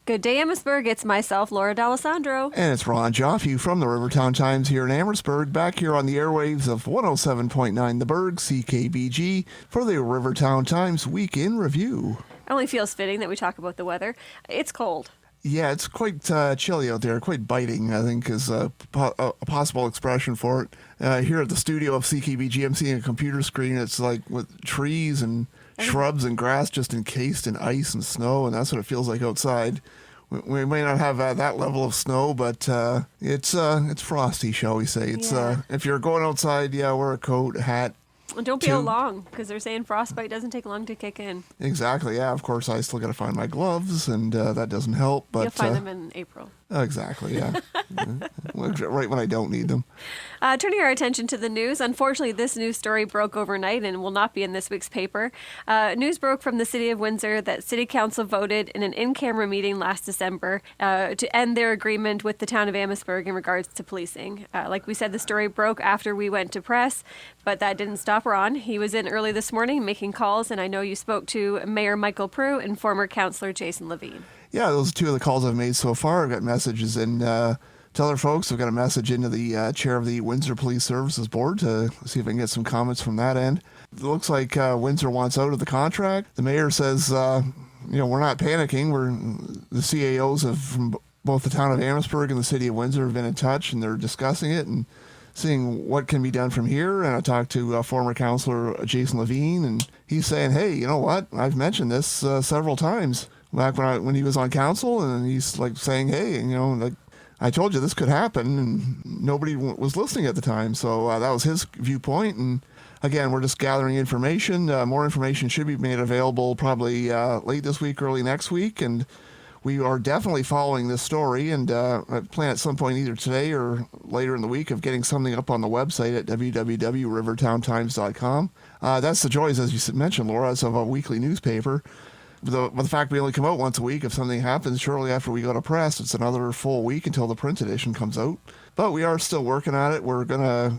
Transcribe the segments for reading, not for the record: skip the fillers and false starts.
Good day, Amherstburg. It's myself, Laura D'Alessandro. And it's Ron Giofu from the Rivertown Times here in Amherstburg, back here on the airwaves of 107.9 The Berg, CKBG, for the Rivertown Times Week in Review. It only feels fitting that we talk about the weather. It's cold. Yeah, it's quite chilly out there, quite biting, I think, is a possible expression for it. Here at the studio of CKBG, I'm seeing a computer screen. It's like with trees and shrubs and grass just encased in ice and snow, and that's what it feels like outside. We may not have that level of snow, but it's frosty, shall we say. It's if you're going outside, wear a coat, a hat. And don't be out long, because they're saying frostbite doesn't take long to kick in. Exactly, yeah. Of course, I still got to find my gloves, and that doesn't help. But you'll find them in April. Exactly, yeah. Right when I don't need them. Turning our attention to the news, unfortunately, this news story broke overnight and will not be in this week's paper. News broke from the City of Windsor that City Council voted in an in-camera meeting last December to end their agreement with the town of Amherstburg in regards to policing. Like we said, the story broke after we went to press, but that didn't stop Ron. He was in early this morning making calls, and I know you spoke to Mayor Michael Prue and former Councillor Jason Levine. Yeah, those are two of the calls I've made so far. I've got messages in to other folks. I've got a message into the chair of the Windsor Police Services Board to see if I can get some comments from that end. It looks like Windsor wants out of the contract. The mayor says, we're not panicking. The CAOs from both the town of Amherstburg and the city of Windsor have been in touch, and they're discussing it and seeing what can be done from here. And I talked to former councillor Jason Levine, and he's saying, hey, you know what? I've mentioned this several times back when he was on council, and he's like saying, hey, I told you this could happen, and nobody was listening at the time. So that was his viewpoint. And again, we're just gathering information. More information should be made available probably late this week, early next week. And we are definitely following this story, and I plan at some point either today or later in the week of getting something up on the website at www.rivertowntimes.com. That's the joys, as you mentioned, Laura, of a weekly newspaper. With the fact we only come out once a week, if something happens shortly after we go to press, it's another full week until the print edition comes out. But we are still working on it. We're going to,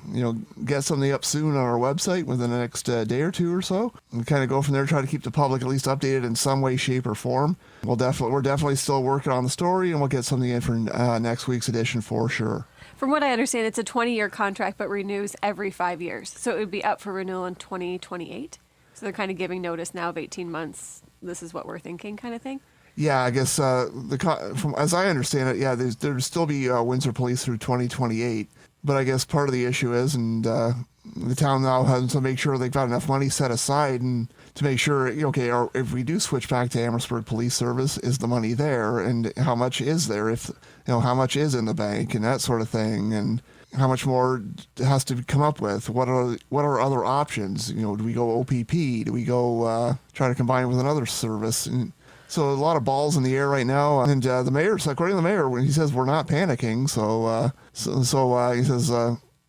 get something up soon on our website within the next day or two or so, and kind of go from there, try to keep the public at least updated in some way, shape, or form. We're definitely still working on the story, and we'll get something in for next week's edition for sure. From what I understand, it's a 20-year contract, but renews every 5 years. So it would be up for renewal in 2028. So they're kind of giving notice now of 18 months. This is what we're thinking, kind of thing. Yeah, I guess from as I understand it, there'd still be Windsor Police through 2028. But I guess part of the issue is, and the town now has to make sure they've got enough money set aside, and to make sure, or if we do switch back to Amherstburg Police Service, is the money there, and how much is there? If how much is in the bank and that sort of thing, and how much more has to come up with? What are other options? Do we go OPP? Do we go try to combine it with another service? And so a lot of balls in the air right now. And the mayor, according to the mayor, when he says we're not panicking, so he says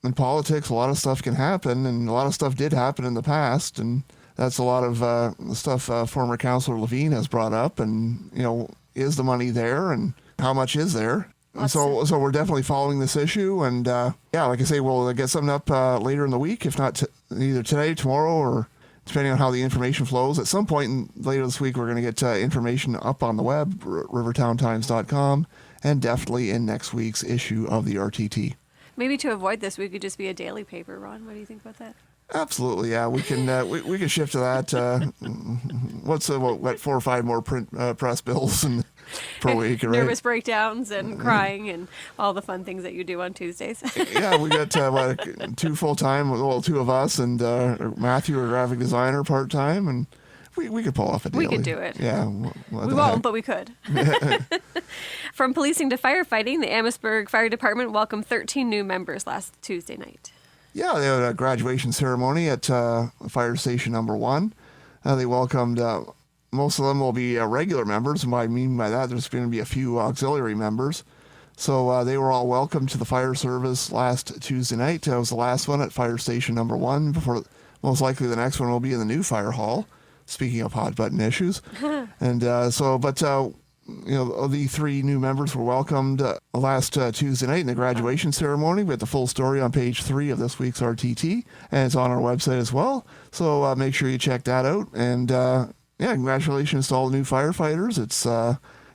in politics a lot of stuff can happen, and a lot of stuff did happen in the past, and that's a lot of stuff former Councillor Levine has brought up. And is the money there, and how much is there? So we're definitely following this issue, and like I say, we'll get something up later in the week, if not either today, tomorrow, or depending on how the information flows. At some point later this week, we're going to get information up on the web, rivertowntimes.com, and definitely in next week's issue of the RTT. Maybe to avoid this, we could just be a daily paper, Ron. What do you think about that? Absolutely, yeah. We can we can shift to that. What 4 or 5 more press bills per week, right? Nervous breakdowns and crying and all the fun things that you do on Tuesdays. Yeah, we got 2 full-time, 2 of us, and Matthew, our graphic designer, part-time, and we could pull off a daily. We could do it. Yeah. We won't, but we could. From policing to firefighting, the Amherstburg Fire Department welcomed 13 new members last Tuesday night. Yeah, they had a graduation ceremony at Fire Station Number 1. They welcomed, most of them will be regular members, and what I mean by that, there's going to be a few auxiliary members. So they were all welcomed to the fire service last Tuesday night. That was the last one at Fire Station Number 1, before most likely the next one will be in the new fire hall, speaking of hot button issues. And the 3 new members were welcomed last Tuesday night in the graduation ceremony. We had the full story on page 3 of this week's RTT, and it's on our website as well. So make sure you check that out. And congratulations to all the new firefighters. It's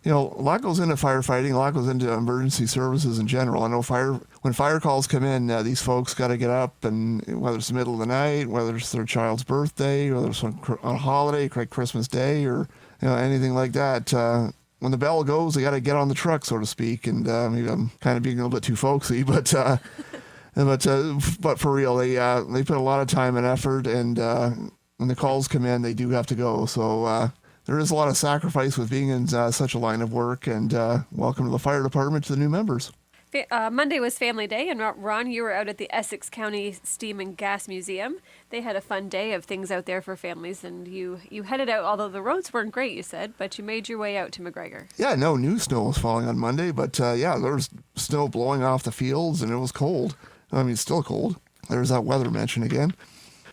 A lot goes into firefighting, a lot goes into emergency services in general. I know when fire calls come in, these folks got to get up, and whether it's the middle of the night, whether it's their child's birthday, whether it's on a holiday, like Christmas Day, or anything like that. When the bell goes, they got to get on the truck, so to speak. And maybe I'm kind of being a little bit too folksy, but for real, they put a lot of time and effort, and when the calls come in, they do have to go. So there is a lot of sacrifice with being in such a line of work, and welcome to the fire department to the new members. Monday was Family Day, and Ron, you were out at the Essex County Steam and Gas Museum. They had a fun day of things out there for families, and you headed out, although the roads weren't great, you said, but you made your way out to McGregor. Yeah, no new snow was falling on Monday, but there was snow blowing off the fields, and it was cold. I mean, it's still cold. There's that weather mention again.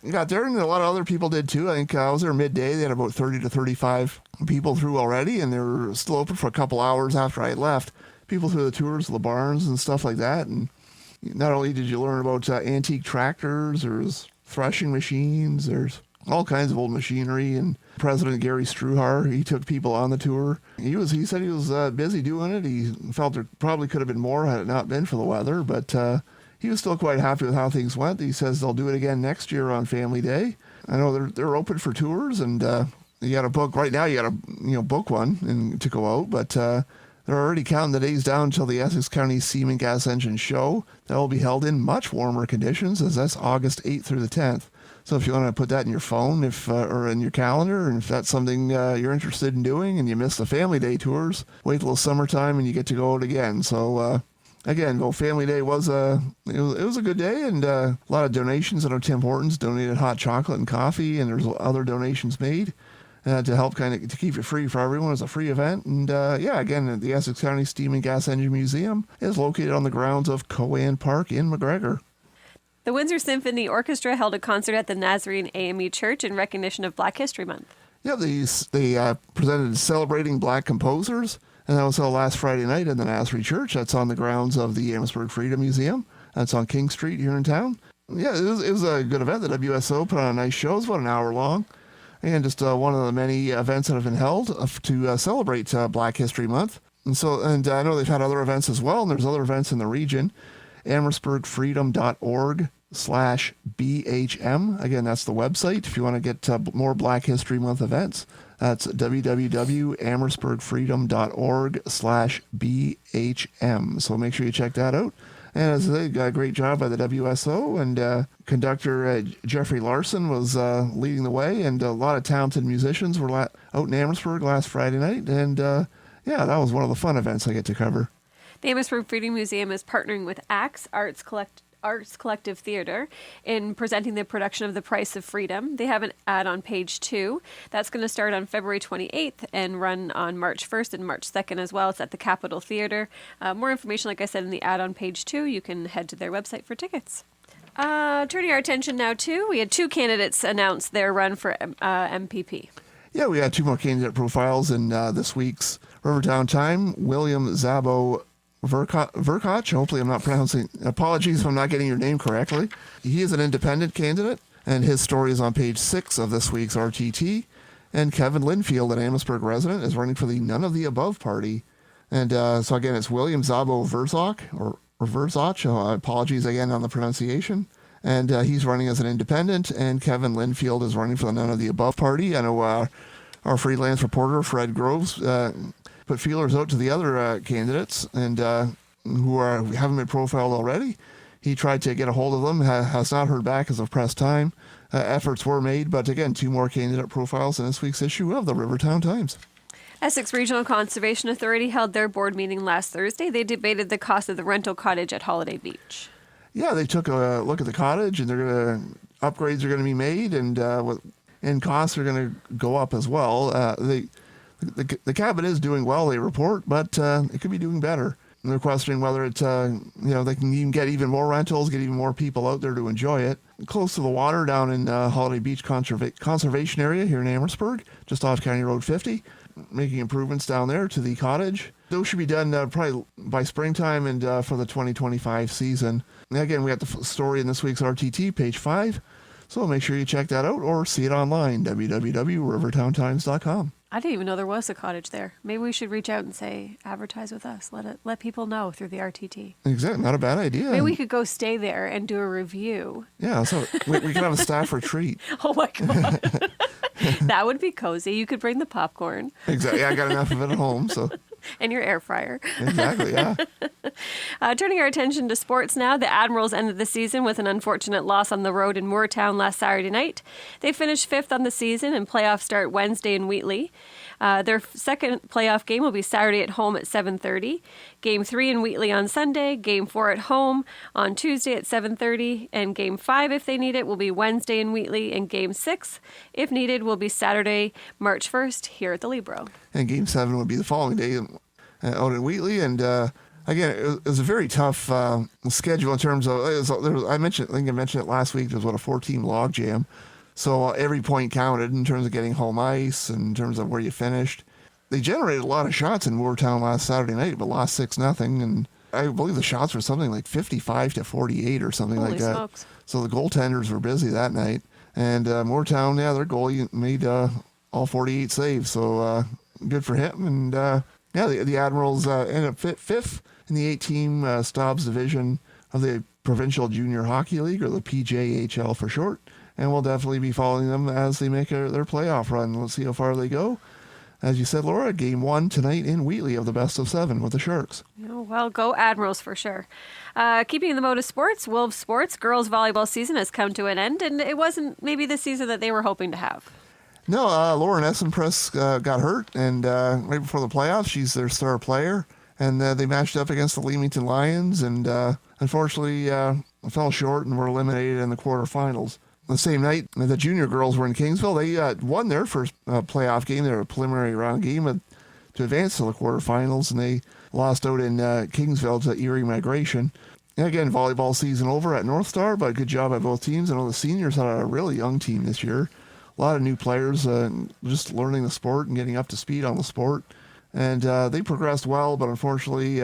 Got there, and a lot of other people did too. I think I was there midday. They had about 30 to 35 people through already, and they were still open for a couple hours after I had left. People through the tours of the barns and stuff like that. And not only did you learn about antique tractors, there's threshing machines, there's all kinds of old machinery. And President Gary Struhar, he took people on the tour. He said he was busy doing it. He felt there probably could have been more had it not been for the weather, but he was still quite happy with how things went. He says they'll do it again next year on Family Day. I know they're open for tours, and you got to book right now. You got to book one and to go out, but they're already counting the days down until the Essex County Steam and Gas Engine Show. That will be held in much warmer conditions, as that's August 8th through the 10th. So if you want to put that in your phone, or in your calendar, and if that's something you're interested in doing, and you miss the Family Day tours, wait till the summertime and you get to go out again. So again, Family Day was it was a good day, and a lot of donations. I know Tim Hortons donated hot chocolate and coffee, and there's other donations made to help to keep it free for everyone. It was a free event. And again, the Essex County Steam and Gas Engine Museum is located on the grounds of Coan Park in McGregor. The Windsor Symphony Orchestra held a concert at the Nazarene AME Church in recognition of Black History Month. Yeah, they presented Celebrating Black Composers, and that was held last Friday night in the Nazarene Church. That's on the grounds of the Amherstburg Freedom Museum. That's on King Street here in town. Yeah, it was a good event. The WSO put on a nice show. It was about an hour long. And just one of the many events that have been held to celebrate Black History Month. And I know they've had other events as well, and there's other events in the region. AmherstburgFreedom.org/BHM. Again, that's the website if you want to get more Black History Month events. That's www.amherstburgfreedom.org/BHM. So make sure you check that out. And as I said, got a great job by the WSO, and conductor Jeffrey Larson was leading the way, and a lot of talented musicians were out in Amherstburg last Friday night, and that was one of the fun events I get to cover. The Amherstburg Freedom Museum is partnering with ACTS, Arts Collective Theatre, in presenting the production of The Price of Freedom. They have an ad on page 2. That's going to start on February 28th and run on March 1st and March 2nd as well. It's at the Capitol Theatre. More information, like I said, in the ad on page 2. You can head to their website for tickets. Turning our attention now to, we had 2 candidates announce their run for MPP. Yeah, we had 2 more candidate profiles in this week's Rivertown Time. William Zabo Verkoch, hopefully I'm not pronouncing, apologies if I'm not getting your name correctly. He is an independent candidate, and his story is on page 6 of this week's RTT. And Kevin Linfield, an Amherstburg resident, is running for the None of the Above party. And so again, it's William Zabo Verzoch, or Verzoch, apologies again on the pronunciation. And he's running as an independent, and Kevin Linfield is running for the None of the Above party. I know our freelance reporter, Fred Groves, put feelers out to the other candidates and who haven't been profiled already. He tried to get a hold of them, has not heard back as of press time. Efforts were made, but again, 2 more candidate profiles in this week's issue of the Rivertown Times. Essex Regional Conservation Authority held their board meeting last Thursday. They debated the cost of the rental cottage at Holiday Beach. Yeah, they took a look at the cottage, and upgrades are going to be made, and costs are going to go up as well. The cabin is doing well, they report, but it could be doing better. And they're questioning whether they can even get even more rentals, get even more people out there to enjoy it. Close to the water down in Holiday Beach Conservation Area here in Amherstburg, just off County Road 50, making improvements down there to the cottage. Those should be done probably by springtime and for the 2025 season. And again, we got the story in this week's RTT, page 5. So make sure you check that out or see it online, www.rivertowntimes.com. I didn't even know there was a cottage there. Maybe we should reach out and say, advertise with us. Let people know through the RTT. Exactly. Not a bad idea. Maybe we could go stay there and do a review. Yeah, so we could have a staff retreat. Oh my God. That would be cozy. You could bring the popcorn. Exactly. I got enough of it at home, so. And your air fryer. Exactly, yeah. Turning our attention to sports now, the Admirals ended the season with an unfortunate loss on the road in Moortown last Saturday night. They finished 5th on the season, and playoffs start Wednesday in Wheatley. Their second playoff game will be Saturday at home at 7:30. Game 3 in Wheatley on Sunday. Game 4 at home on Tuesday at 7:30. And Game 5, if they need it, will be Wednesday in Wheatley. And Game 6, if needed, will be Saturday, March 1st, here at the Libro. And Game 7 would be the following day out in Wheatley. And again, it was a very tough schedule in terms of, I think I mentioned it last week, there was a 4-team log jam. So every point counted in terms of getting home ice and in terms of where you finished. They generated a lot of shots in Moortown last Saturday night, but lost 6-0. And I believe the shots were something like 55-48 or something Holy like that. smokes. So the goaltenders were busy that night. And Moortown, their goalie made all 48 saves. So good for him. And the Admirals ended up 5th in the 8-team Staubs division of the Provincial Junior Hockey League, or the PJHL for short. And we'll definitely be following them as they make their playoff run. Let's see how far they go. As you said, Laura, Game 1 tonight in Wheatley of the best of 7 with the Sharks. Oh, well, go Admirals for sure. Keeping in the mode of sports, Wolves sports, girls volleyball season has come to an end, and it wasn't maybe the season that they were hoping to have. No, Lauren Essenpress got hurt, and right before the playoffs, she's their star player. And they matched up against the Leamington Lions, and unfortunately fell short and were eliminated in the quarterfinals. The same night, the junior girls were in Kingsville. They won their first playoff game, their preliminary round game, to advance to the quarterfinals, and they lost out in Kingsville to Erie Migration. And again, volleyball season over at North Star, but good job by both teams. I know the seniors had a really young team this year. A lot of new players just learning the sport and getting up to speed on the sport. And they progressed well, but unfortunately,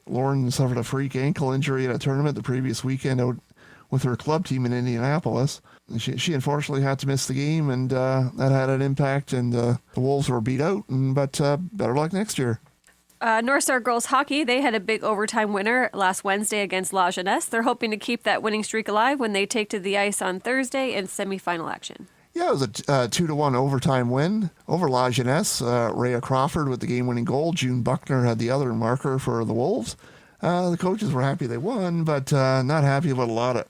Lauren suffered a freak ankle injury at a tournament the previous weekend out with her club team in Indianapolis. She unfortunately had to miss the game, and that had an impact, and the Wolves were beat out, but better luck next year. North Star Girls Hockey, they had a big overtime winner last Wednesday against La Jeunesse. They're hoping to keep that winning streak alive when they take to the ice on Thursday in semifinal action. Yeah, it was a 2-1 overtime win over La Jeunesse. Rhea Crawford with the game-winning goal. June Buckner had the other marker for the Wolves. The coaches were happy they won, but not happy about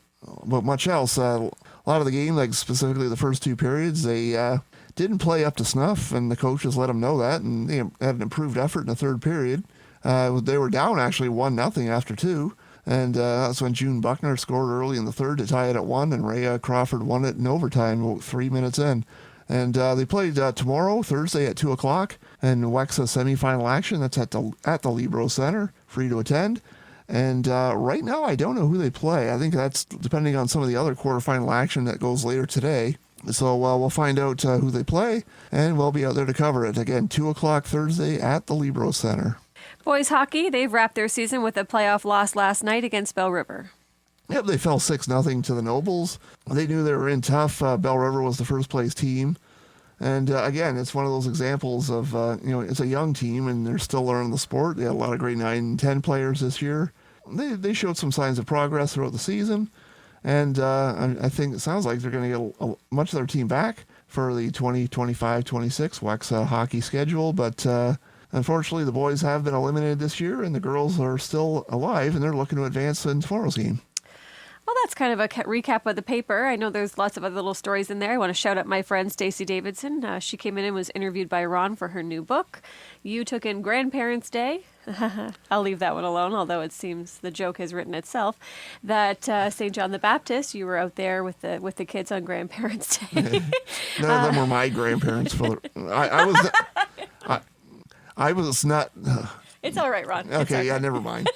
much else. A lot of the game, like specifically the first 2 periods, they didn't play up to snuff, and the coaches let them know that, and they had an improved effort in the third period. They were down actually 1-0 after 2. And that's when June Buckner scored early in the third to tie it at 1, and Rhea Crawford won it in overtime 3 minutes in. And they played tomorrow, Thursday at 2 o'clock, in WEXA semifinal action. That's at the Libro Center, free to attend. And right now, I don't know who they play. I think that's depending on some of the other quarterfinal action that goes later today. So we'll find out who they play, and we'll be out there to cover it. Again, 2 o'clock Thursday at the Libro Center. Boys hockey, they've wrapped their season with a playoff loss last night against Bell River. Yep, they fell 6-0 to the Nobles. They knew they were in tough. Bell River was the first place team. And again, it's one of those examples of, it's a young team and they're still learning the sport. They had a lot of grade 9 and 10 players this year. They showed some signs of progress throughout the season. And I think it sounds like they're going to get much of their team back for the 2025-26 WEXA hockey schedule. But unfortunately, the boys have been eliminated this year, and the girls are still alive, and they're looking to advance in tomorrow's game. Well, that's kind of a recap of the paper. I know there's lots of other little stories in there. I want to shout out my friend Stacey Davidson. She came in and was interviewed by Ron for her new book. You took in Grandparents' Day. I'll leave that one alone, although it seems the joke has written itself. That St. John the Baptist, you were out there with the kids on Grandparents' Day. None of them were my grandparents. I was not. It's all right, Ron. Okay, yeah, never mind.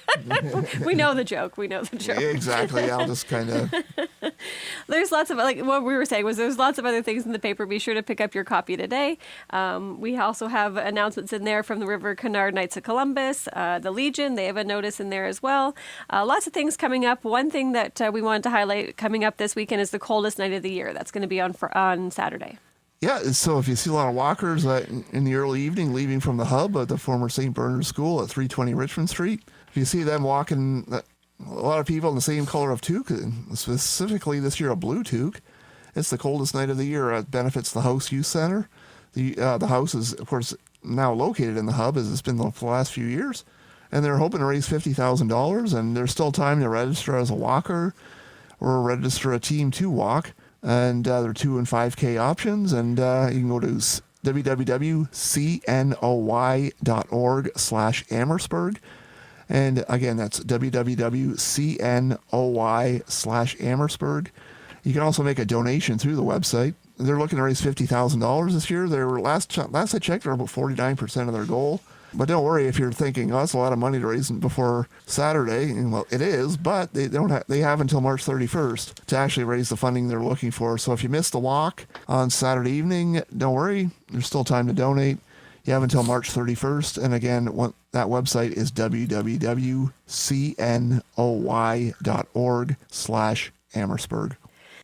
We know the joke. Exactly. I'll just kind of. There's lots of, like what we were saying was there's lots of other things in the paper. Be sure to pick up your copy today. We also have announcements in there from the River Canard Knights of Columbus, the Legion. They have a notice in there as well. Lots of things coming up. One thing that we wanted to highlight coming up this weekend is the coldest night of the year. That's going to be on Saturday. Yeah, so if you see a lot of walkers in the early evening leaving from the hub at the former St. Bernard School at 320 Richmond Street, if you see them walking, a lot of people in the same color of toque, specifically this year a blue toque. It's the coldest night of the year. It benefits the House Youth Center. The house is, of course, now located in the hub, as it's been for the last few years. And they're hoping to raise $50,000, and there's still time to register as a walker or register a team to walk. And there are 2 and 5K options, and you can go to www.cnoy.org/Amherstburg. And again, that's www.cnoy.org/Amherstburg. You can also make a donation through the website. They're looking to raise $50,000 this year. They were last I checked, they're about 49% of their goal. But don't worry if you're thinking, oh, that's a lot of money to raise before Saturday. And, well, it is, but they have until March 31st to actually raise the funding they're looking for. So if you miss the walk on Saturday evening, don't worry. There's still time to donate. You have until March 31st. And again, that website is www.cnoy.org/Amherstburg.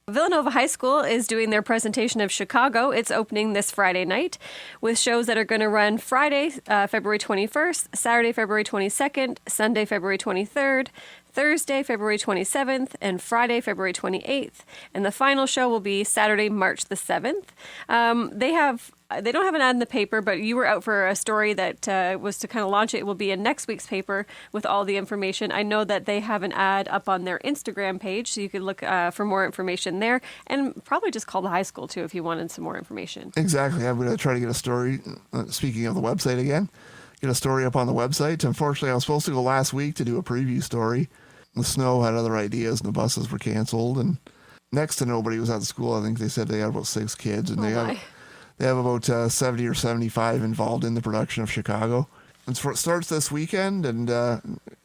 Villanova High School is doing their presentation of Chicago. It's opening this Friday night with shows that are going to run Friday, February 21st, Saturday, February 22nd, Sunday, February 23rd, Thursday, February 27th, and Friday, February 28th. And the final show will be Saturday, March the 7th. They don't have an ad in the paper, but you were out for a story that was to kind of launch it. It will be in next week's paper with all the information. I know that they have an ad up on their Instagram page, so you could look for more information there, and probably just call the high school, too, if you wanted some more information. Exactly. I'm going to try to get a story, speaking of the website again, get a story up on the website. Unfortunately, I was supposed to go last week to do a preview story. The snow had other ideas, and the buses were canceled, and next to nobody was at the school. I think they said they had about 6 kids, and they have about 70 or 75 involved in the production of Chicago. It starts this weekend, and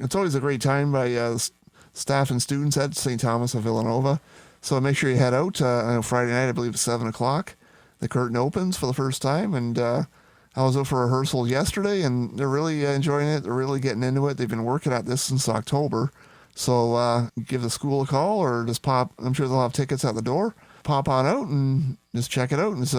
it's always a great time by staff and students at St. Thomas of Villanova. So make sure you head out. Friday night, I believe it's 7 o'clock. The curtain opens for the first time, and I was out for rehearsal yesterday, and they're really enjoying it. They're really getting into it. They've been working at this since October. So give the school a call, or just pop. I'm sure they'll have tickets at the door. Pop on out and just check it out. And it's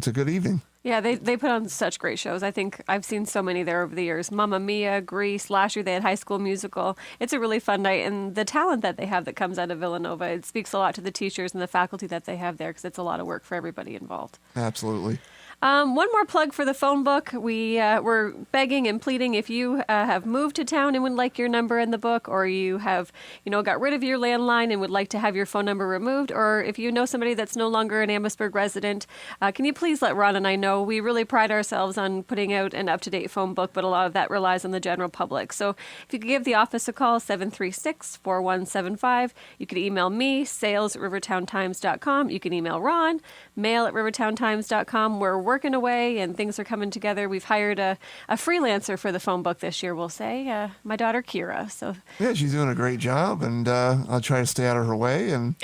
a good evening. Yeah, they put on such great shows. I think I've seen so many there over the years. Mamma Mia, Grease, last year they had High School Musical. It's a really fun night, and the talent that they have that comes out of Villanova, it speaks a lot to the teachers and the faculty that they have there, because it's a lot of work for everybody involved. Absolutely. One more plug for the phone book. We're begging and pleading, if you have moved to town and would like your number in the book, or you have, got rid of your landline and would like to have your phone number removed, or if you know somebody that's no longer an Amherstburg resident, can you please let Ron and I know? We really pride ourselves on putting out an up-to-date phone book, but a lot of that relies on the general public. So if you could give the office a call, 736-4175. You could email me, sales@rivertowntimes.com. You can email Ron, mail@rivertowntimes.com. We're working away and things are coming together. We've hired a freelancer for the phone book this year, we'll say, my daughter Kira. So yeah, she's doing a great job, and I'll try to stay out of her way and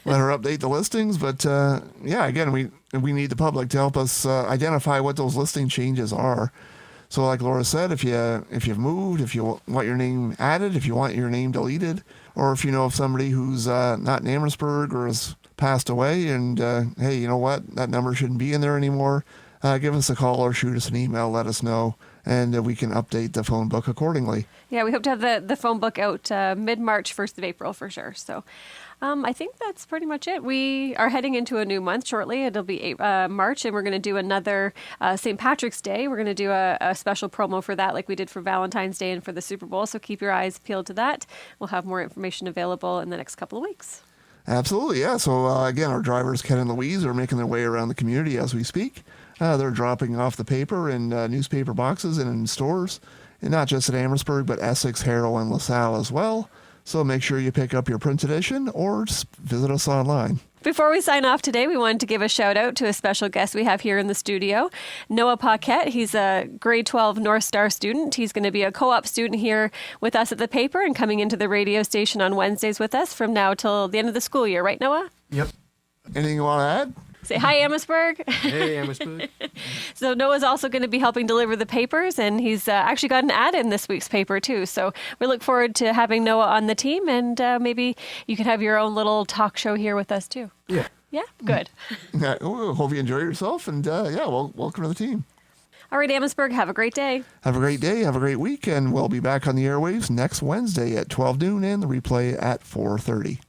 let her update the listings. But again, we need the public to help us identify what those listing changes are. So like Laura said, if you've moved, if you want your name added, if you want your name deleted, or if you know of somebody who's not in Amherstburg or has passed away, and hey, you know what, that number shouldn't be in there anymore, give us a call or shoot us an email, let us know, and we can update the phone book accordingly. Yeah, we hope to have the phone book out mid-March, 1st of April for sure. So I think that's pretty much it. We are heading into a new month shortly. It'll be March, and we're going to do another St. Patrick's Day. We're going to do a special promo for that like we did for Valentine's Day and for the Super Bowl, so keep your eyes peeled to that. We'll have more information available in the next couple of weeks. Absolutely, yeah. So again, our drivers, Ken and Louise, are making their way around the community as we speak. They're dropping off the paper in newspaper boxes and in stores, and not just at Amherstburg, but Essex, Harrow, and LaSalle as well. So make sure you pick up your print edition or just visit us online. Before we sign off today, we wanted to give a shout out to a special guest we have here in the studio, Noah Paquette. He's a grade 12 North Star student. He's going to be a co-op student here with us at the paper and coming into the radio station on Wednesdays with us from now till the end of the school year. Right, Noah? Yep. Anything you want to add? Say hi, Amherstburg. Hey, Amherstburg. So Noah's also going to be helping deliver the papers, and he's actually got an ad in this week's paper, too. So we look forward to having Noah on the team, and maybe you could have your own little talk show here with us, too. Yeah. Yeah, good. Yeah, well, hope you enjoy yourself, and welcome to the team. All right, Amherstburg, have a great day. Have a great day, have a great week, and we'll be back on the airwaves next Wednesday at 12 noon and the replay at 4:30.